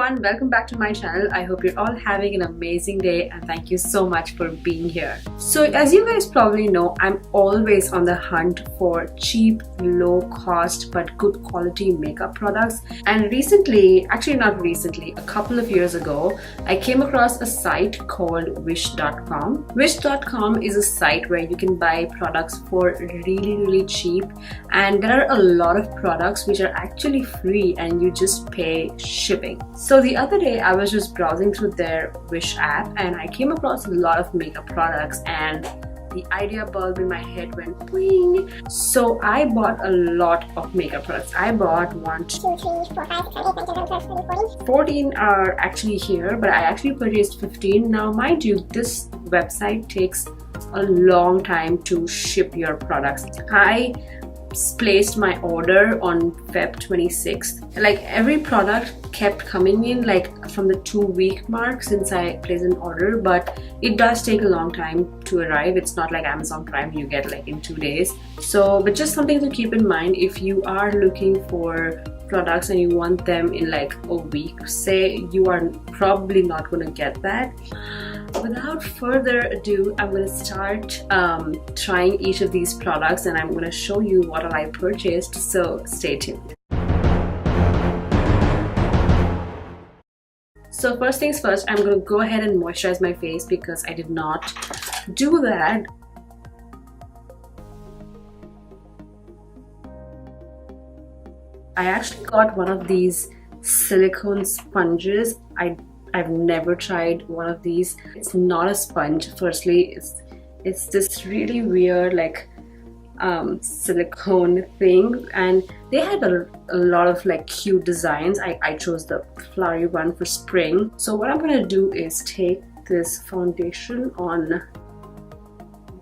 everyone, welcome back to my channel. I hope you're all having an amazing day and thank you so much for being here. So as you guys probably know, I'm always on the hunt for cheap, low cost but good quality makeup products. And recently, actually not recently, a couple of years ago, I came across a site called Wish.com. Wish.com is a site where you can buy products for really cheap, and there are a lot of products which are actually free and you just pay shipping. So the other day I was just browsing through their Wish app and I came across a lot of makeup products and the idea bulb in my head went bling. So I bought a lot of makeup products. I bought 14 are actually here, but I actually purchased 15. Now mind you, this website takes a long time to ship your products. I placed my order on Feb 26th. Like every product kept coming in like from the 2-week mark since I placed an order, but it does take a long time to arrive. It's not like Amazon Prime, you get like in 2 days. So but just something to keep in mind if you are looking for products and you want them in like a week, say, you are probably not going to get that. Without further ado, I'm going to start trying each of these products and I'm going to show you what all I purchased, so stay tuned. So first things first, I'm going to go ahead and moisturize my face because I did not do that. I actually got one of these silicone sponges. I've never tried one of these. It's not a sponge. Firstly, it's this really weird like silicone thing, and they had a lot of like cute designs. I chose the flowery one for spring. So what I'm gonna do is take this foundation on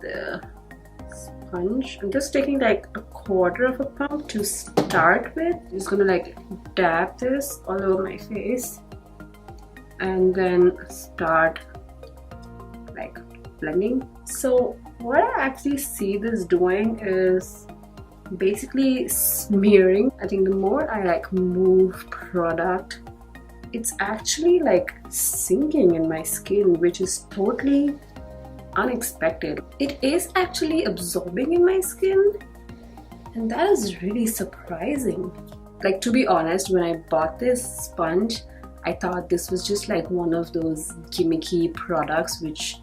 the sponge. I'm just taking like a quarter of a pump to start with. I'm just gonna like dab this all over my face and then start like blending. So what I actually see this doing is basically smearing. I think the more I like move product, it's actually like sinking in my skin, which is totally unexpected. It is actually absorbing in my skin, and that is really surprising. Like, to be honest, when I bought this sponge, I thought this was just like one of those gimmicky products which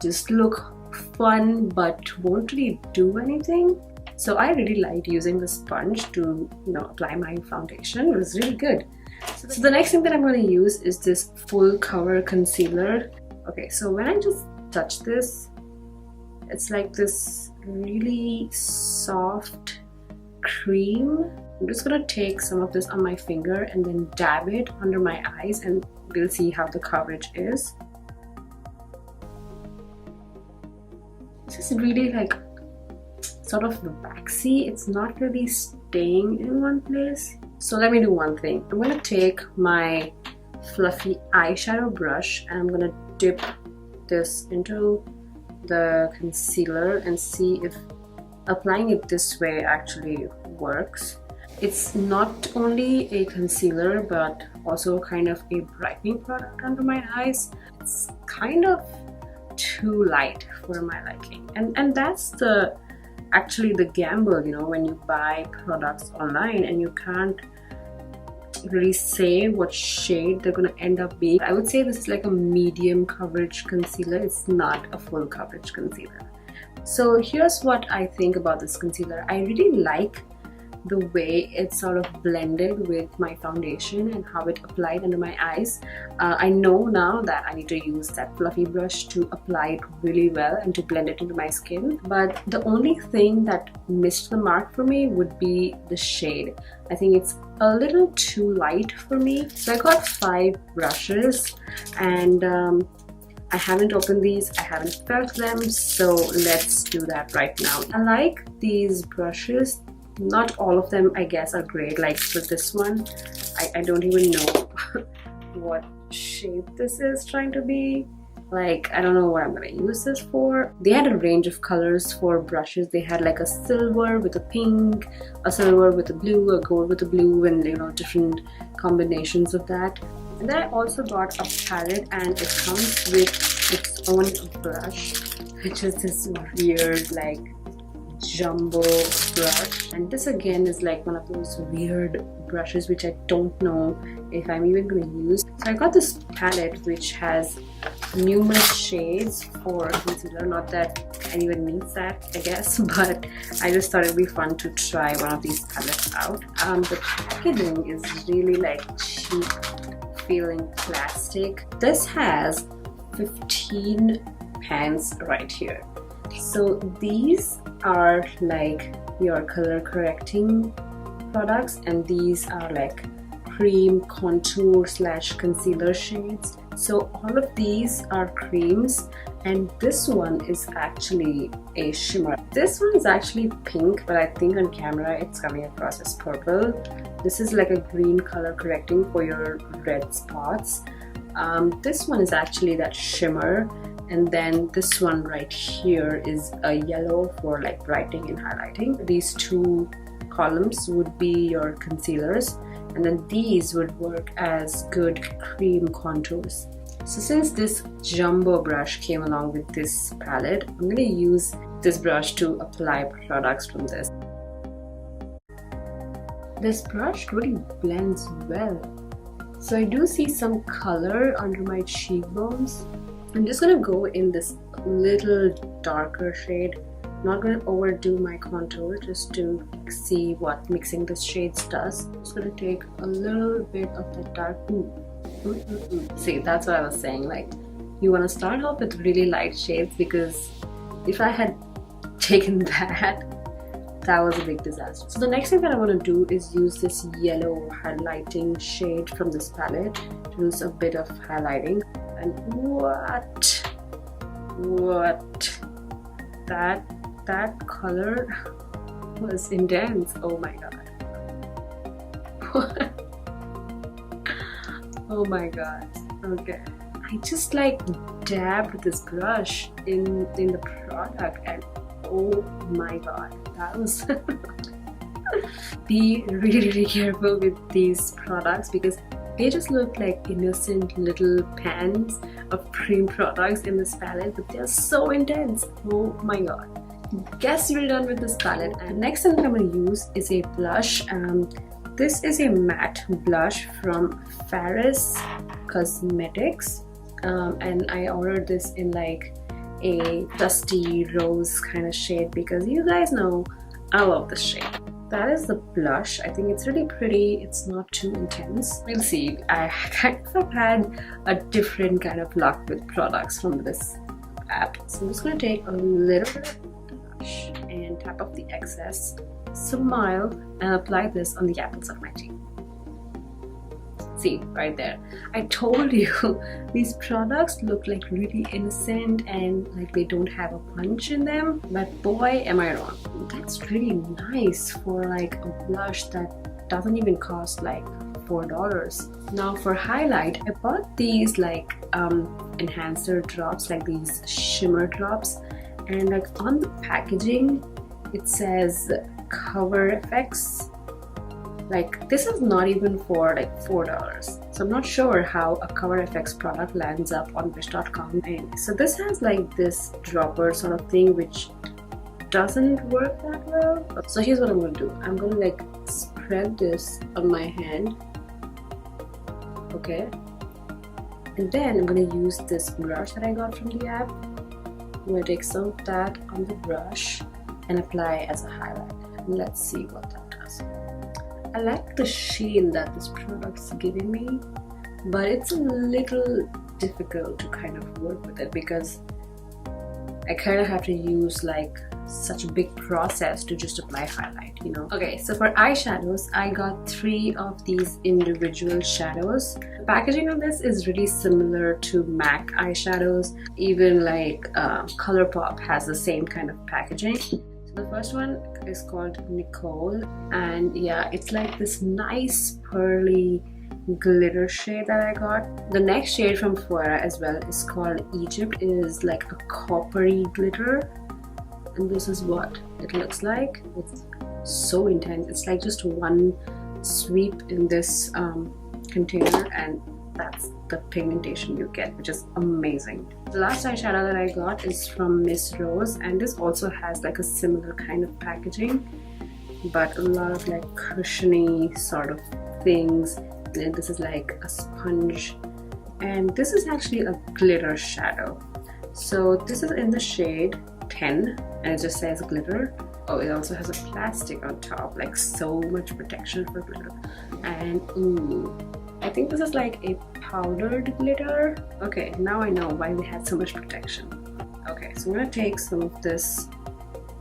just look fun but won't really do anything. So I really liked using the sponge to, you know, apply my foundation. It was really good. So the next thing that I'm going to use is this full cover concealer. Okay, so when I just touch this, it's like this really soft cream. I'm just gonna take some of this on my finger and then dab it under my eyes and we'll see how the coverage is. This is really like sort of waxy. It's not really staying in one place. So let me do one thing. I'm gonna take my fluffy eyeshadow brush and I'm gonna dip this into the concealer and see if applying it this way actually works. It's not only a concealer but also kind of a brightening product under my eyes. It's kind of too light for my liking, and that's actually the gamble, you know, when you buy products online and you can't really say what shade they're gonna end up being. I would say this is like a medium coverage concealer. It's not a full coverage concealer. So here's what I think about this concealer. I really like the way it sort of blended with my foundation and how it applied under my eyes. I know now that I need to use that fluffy brush to apply it really well and to blend it into my skin. But the only thing that missed the mark for me would be the shade. I think it's a little too light for me. So I got 5 brushes and I haven't opened these, I haven't felt them, so let's do that right now. I like these brushes. Not all of them, I guess, are great. Like for this one, I don't even know what shape this is trying to be. Like, I don't know what I'm gonna use this for. They had a range of colors for brushes. They had like a silver with a pink, a silver with a blue, a gold with a blue, and you know, different combinations of that. And then I also got a palette, and it comes with its own brush, which is this weird like jumbo brush. And this again is like one of those weird brushes which I don't know if I'm even going to use. So I got this palette which has numerous shades for concealer. Not that anyone needs that, I guess, but I just thought it'd be fun to try one of these palettes out. The packaging is really like cheap feeling plastic. This has 15 pens right here. So these are like your color correcting products, and these are like cream contour / concealer shades. So all of these are creams, and this one is actually a shimmer. This one is actually pink, but I think on camera it's coming across as purple. This is like a green color correcting for your red spots. This one is actually that shimmer, and then this one right here is a yellow for like brightening and highlighting. These two columns would be your concealers, and then these would work as good cream contours. So since this jumbo brush came along with this palette, I'm going to use this brush to apply products from this. This brush really blends well. So I do see some color under my cheekbones. I'm just going to go in this little darker shade. I'm not going to overdo my contour, just to see what mixing the shades does. I'm just going to take a little bit of the dark. See, that's what I was saying. Like, you want to start off with really light shades, because if I had taken that was a big disaster. So the next thing that I want to do is use this yellow highlighting shade from this palette to do a bit of highlighting. And what that color was intense. Oh my god. Oh my god. Okay, I just like dabbed this brush in the product, and oh my god, that was be really careful with these products, because they just look like innocent little pans of cream products in this palette, but they're so intense. Oh my god. Guess we're done with this palette, and next thing I'm going to use is a blush. This is a matte blush from Paris Cosmetics, and I ordered this in like a dusty rose kind of shade, because you guys know I love this shade. That is the blush. I think it's really pretty. It's not too intense. We'll see. I kind of had a different kind of luck with products from this app. So I'm just going to take a little bit of blush and tap off the excess, smile, and apply this on the apples of my cheek. See, right there. I told you, these products look like really innocent and like they don't have a punch in them, but boy am I wrong. That's really nice for like a blush that doesn't even cost like $4. Now for highlight, I bought these like enhancer drops, like these shimmer drops, and like on the packaging it says cover effects. Like, this is not even for like $4, so I'm not sure how a Cover FX product lands up on wish.com. And so this has like this dropper sort of thing which doesn't work that well. So here's what I'm going to do. I'm going to like spread this on my hand, okay, and then I'm going to use this brush that I got from the app. I'm going to take some of that on the brush and apply as a highlight. And let's see what that does. I like the sheen that this product's giving me, but it's a little difficult to kind of work with it because I kind of have to use like such a big process to just apply highlight, you know. Okay, so for eyeshadows, I got 3 of these individual shadows. The packaging of this is really similar to MAC eyeshadows. Even like ColourPop has the same kind of packaging. The first one is called Nicole, and yeah, it's like this nice pearly glitter shade that I got. The next shade from Fuera as well is called Egypt. It is like a coppery glitter, and this is what it looks like. It's so intense. It's like just one sweep in this container, and that's the pigmentation you get, which is amazing. The last eyeshadow that I got is from Miss Rose, and this also has like a similar kind of packaging, but a lot of like cushiony sort of things. And this is like a sponge, and this is actually a glitter shadow. So this is in the shade 10, and it just says glitter. Oh, it also has a plastic on top, like so much protection for glitter. And ooh, I think this is like a powdered glitter. Okay, now I know why we had so much protection. Okay, so I'm gonna take some of this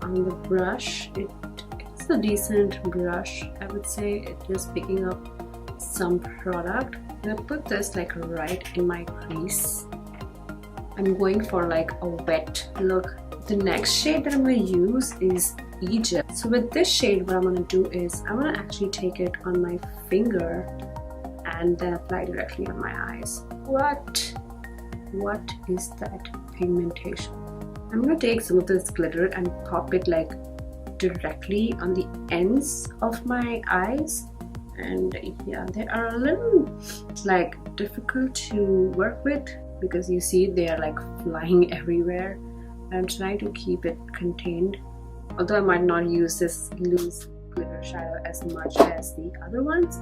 on the brush. It's a decent brush, I would say. It's just picking up some product. I'm gonna put this like right in my crease. I'm going for like a wet look. The next shade that I'm going to use is Egypt. So with this shade, what I'm going to do is I'm going to actually take it on my finger and then apply directly on my eyes. What is that pigmentation? I'm going to take some of this glitter and pop it like directly on the ends of my eyes. And yeah, they are a little like difficult to work with because you see they are like flying everywhere. I'm trying to keep it contained, although I might not use this loose glitter shadow as much as the other ones.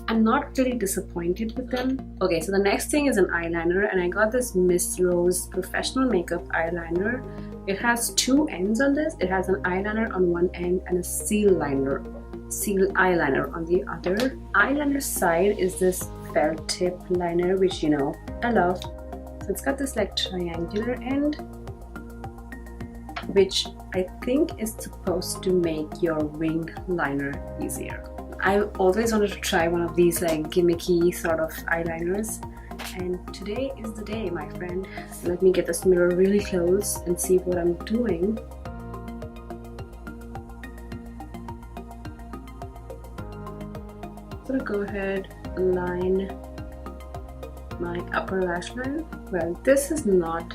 I'm not really disappointed with them. Okay, so the next thing is an eyeliner, and I got this Miss Rose Professional Makeup eyeliner. It has two ends on this. It has an eyeliner on one end and a seal eyeliner on the other. Eyeliner side is this felt tip liner, which you know I love. So it's got this like triangular end, which I think is supposed to make your wing liner easier. I always wanted to try one of these like gimmicky sort of eyeliners, and today is the day, my friend. So let me get this mirror really close and see what I'm doing. I'm gonna go ahead and line my upper lash line. Well, this is not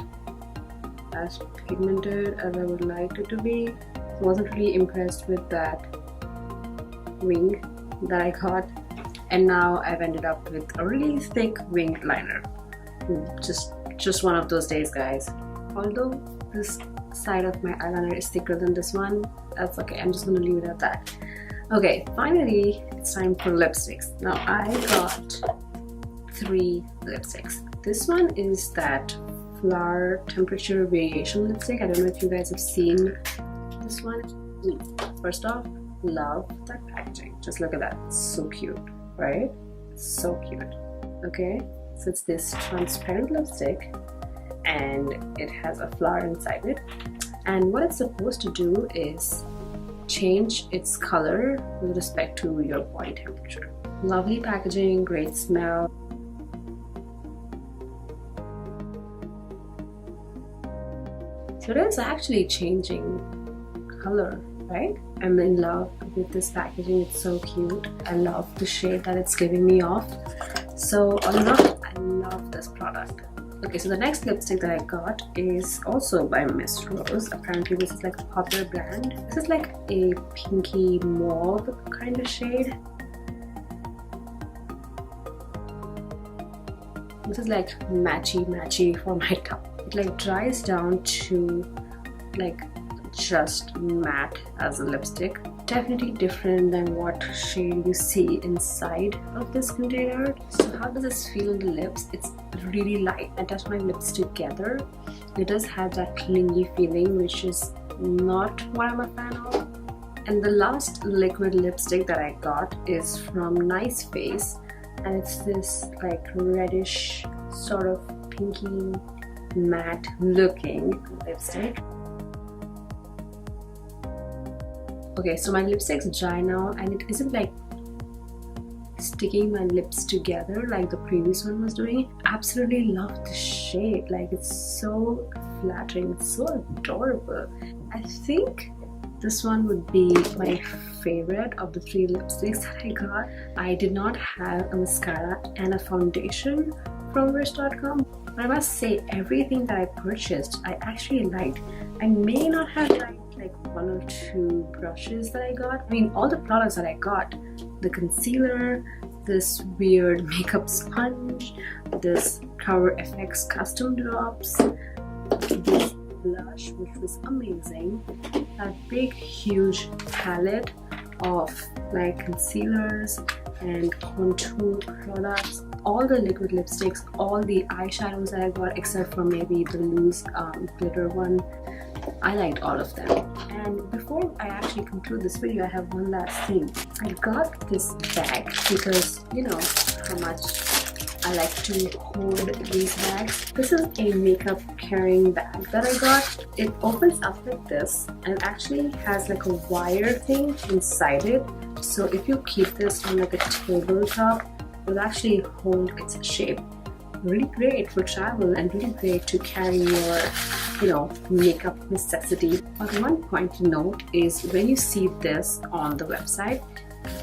as pigmented as I would like it to be. I wasn't really impressed with that wing that I got, and now I've ended up with a really thick wing liner. Just one of those days, guys. Although this side of my eyeliner is thicker than this one, that's okay. I'm just gonna leave it at that. Okay, finally it's time for lipsticks. Now I got 3 lipsticks. This one is that Flower Temperature Variation lipstick. I don't know if you guys have seen this one. First off, love that packaging. Just look at that. It's so cute, right? It's so cute. Okay, so it's this transparent lipstick and it has a flower inside it, and what it's supposed to do is change its color with respect to your body temperature. Lovely packaging, great smell. So it is actually changing color, right? I'm in love with this packaging. It's so cute. I love the shade that it's giving me off. So I love this product. Okay, so the next lipstick that I got is also by Miss Rose. Apparently this is like a popular brand. This is like a pinky mauve kind of shade. This is like matchy for my top. It like dries down to like just matte as a lipstick. Definitely different than what shade you see inside of this container. So how does this feel on the lips? It's really light. I touch my lips together. It does have that clingy feeling, which is not what I'm a fan of. And the last liquid lipstick that I got is from Nice Face, and it's this like reddish sort of pinky matte looking lipstick. Okay, so my lipstick's dry now, and it isn't like sticking my lips together like the previous one was doing. Absolutely love the shade. Like, it's so flattering, it's so adorable. I think This one would be my favorite of the 3 lipsticks that I got. I did not have a mascara and a foundation from Wish.com, but I must say everything that I purchased I actually liked. I may not have liked like 1 or 2 brushes that I got. I mean, all the products that I got, the concealer, this weird makeup sponge, this Cover FX custom drops, this blush which was amazing, that big huge palette of like concealers and contour products, all the liquid lipsticks, all the eyeshadows that I got except for maybe the loose glitter one. I liked all of them. And before I actually conclude this video, I have one last thing. I got this bag because you know how much I like to hold these bags. This is a makeup carrying bag that I got. It opens up like this and actually has like a wire thing inside it. So if you keep this on like a tabletop, it will actually hold its shape. Really great for travel and really great to carry your, you know, makeup necessity. But one point to note is when you see this on the website,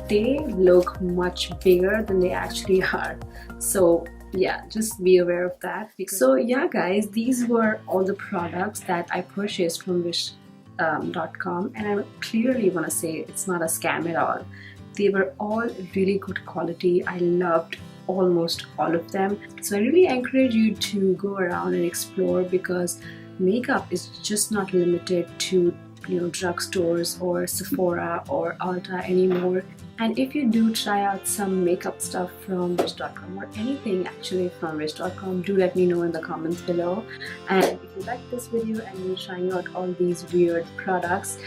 they look much bigger than they actually are. So yeah, just be aware of that. So yeah guys, these were all the products that I purchased from Wish.com, and I clearly want to say it's not a scam at all. They were all really good quality. I loved almost all of them. So I really encourage you to go around and explore, because makeup is just not limited to, you know, drugstores or Sephora or Ulta anymore. And if you do try out some makeup stuff from Wish.com or anything actually from Wish.com, do let me know in the comments below. And if you like this video and you're trying out all these weird products,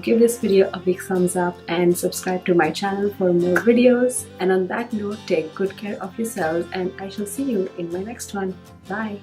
give this video a big thumbs up and subscribe to my channel for more videos. And on that note, take good care of yourselves, and I shall see you in my next one. Bye!